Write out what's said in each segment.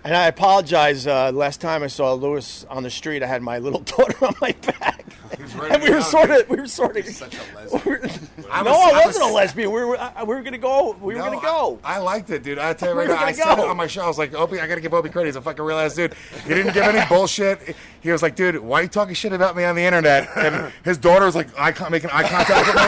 And I apologize. Last time I saw Lewis on the street, I had my little daughter on my back, and we were sort of. Such a lesbian. I wasn't a lesbian. We were gonna go. We were gonna go. I liked it, dude. I tell you right now, I said it on my show. I was like, Opie, I gotta give Opie credit. He's a fucking real ass dude. He didn't give any bullshit. He was like, dude, why are you talking shit about me on the internet? And his daughter was like, making eye contact with me.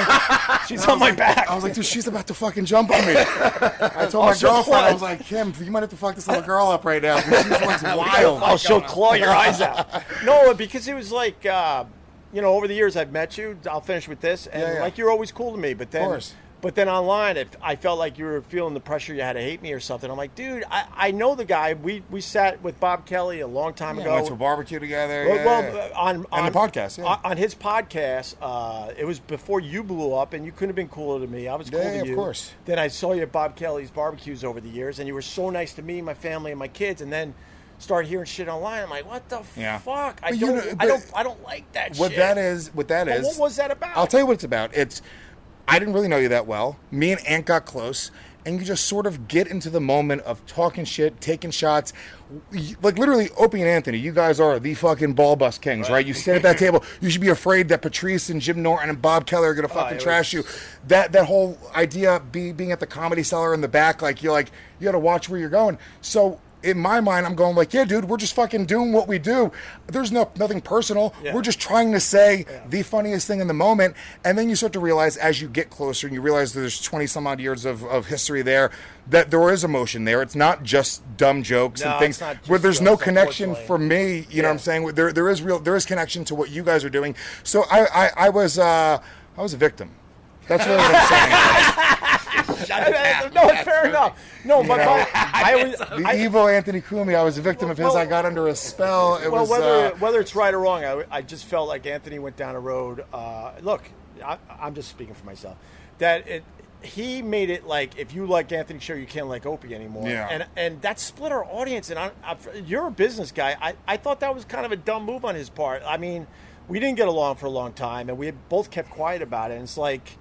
She's on my back. I was like, dude, she's about to fucking jump on me. I told my girlfriend, I was like, Kim, you might have to fuck this little girl up right now. She's like wild. Oh, she'll claw your eyes out. No, because it was like, over the years I've met you. I'll finish with this, and like you're always cool to me. But then, of course. But then online, if I felt like you were feeling the pressure, you had to hate me or something. I'm like, dude, I know the guy. We sat with Bob Kelly a long time ago. Went to a barbecue together. On the podcast. Yeah. On his podcast, it was before you blew up, and you couldn't have been cooler to me. I was cool to you. Of course. Then I saw you at Bob Kelly's barbecues over the years, and you were so nice to me, my family, and my kids. And then start hearing shit online. I'm like, what the fuck? I don't like that shit. What that is. What was that about? I'll tell you what it's about. I didn't really know you that well. Me and Ant got close, and you just sort of get into the moment of talking shit, taking shots. Like literally, Opie and Anthony, you guys are the fucking ball bust kings, right? You sit at that table. You should be afraid that Patrice and Jim Norton and Bob Kelly are gonna fucking trash you. That whole idea, being at the Comedy Cellar in the back, like you got to watch where you're going. So in my mind, I'm going like, yeah, dude, we're just fucking doing what we do. There's nothing personal. Yeah. We're just trying to say the funniest thing in the moment. And then you start to realize as you get closer and you realize that there's 20 some odd years of history there, that there is emotion there. It's not just dumb jokes and things where there's no connection for me. You know what I'm saying? There is connection to what you guys are doing. So I was a victim. That's really what I'm saying. No, fair enough. No, but the evil Anthony Kumi, I was a victim of his. I got under a spell. Whether it's right or wrong, I just felt like Anthony went down a road. Look, I'm just speaking for myself. He made it like if you like Anthony's show, you can't like Opie anymore. Yeah. And that split our audience. And you're a business guy. I thought that was kind of a dumb move on his part. I mean, we didn't get along for a long time, and we both kept quiet about it. And it's like,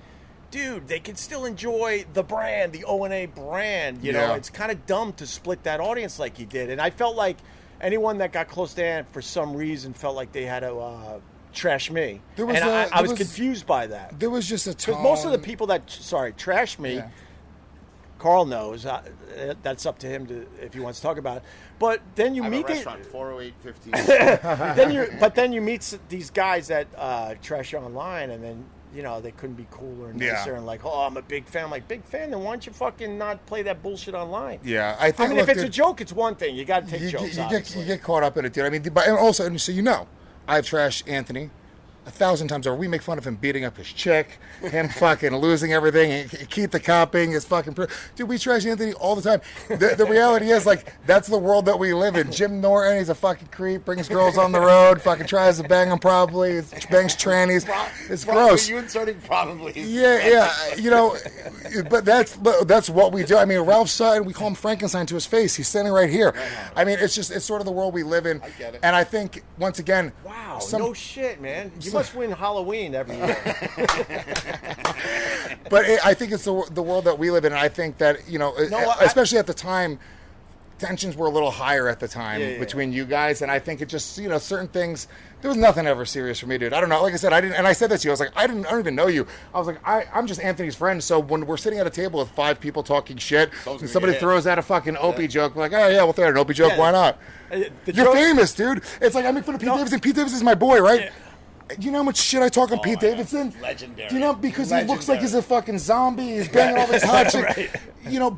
dude, they can still enjoy the brand, the O&A brand. You know, it's kind of dumb to split that audience like he did. And I felt like anyone that got close to Ant for some reason felt like they had to trash me. I was confused by that. There was just a tone. Because most of the people that, trash me, Carl knows. That's up to him if he wants to talk about it. But then you meet restaurant 408-15. Then you meet these guys that trash you online, and then they couldn't be cooler and nicer and like, oh, I'm a big fan. I'm like, big fan? Then why don't you fucking not play that bullshit online? Yeah, I mean, if it's a joke, it's one thing. You got to take jokes. You get caught up in it, dude. I mean, and also, so I've trashed Anthony 1,000 times over. We make fun of him beating up his chick, him fucking losing everything, Keith the Copping, his fucking... Dude, we trash Anthony all the time. The reality is, like, that's the world that we live in. Jim Norton, he's a fucking creep, brings girls on the road, fucking tries to bang them probably, bangs trannies. It's gross. You inserting probably. Yeah, but that's what we do. I mean, Ralph Sutton, we call him Frankenstein to his face. He's standing right here. I mean, it's sort of the world we live in. I get it. And I think, once again... Wow, no shit, man. You must win Halloween every year. But I think it's the world that we live in, and I think that, especially at the time, tensions were a little higher at the time between you guys, and I think it just, certain things, there was nothing ever serious for me, dude. I don't know. Like I said, I said this to you. I was like, I don't even know you. I was like, I'm just Anthony's friend, so when we're sitting at a table with 5 people talking shit, and somebody throws out a fucking Opie joke, we're like, oh yeah, we'll throw out an Opie joke, why not? You're famous, dude. It's like, I make fun of Pete Davidson. Pete Davidson's my boy, right? Yeah. Do you know how much shit I talk on Pete Davidson? Legendary. Do you know, because he looks like he's a fucking zombie, he's banging all this hot shit.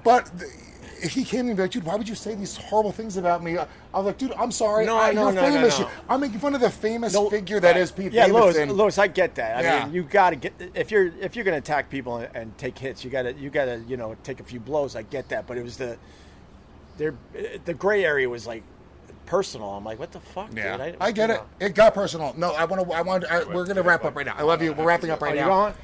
But he came to me and be like, dude, why would you say these horrible things about me? I was like, dude, I'm sorry. You're famous. No. I'm making fun of the famous figure that is Pete Davidson. Lewis, I get that. I mean, you got to get, if you're going to attack people and take hits, you got to take a few blows. I get that. But it was the gray area was like personal. I'm like, what the fuck, dude? I get it. It got personal. No, we're going to wrap up right now. I love you. We're wrapping up right now. Going?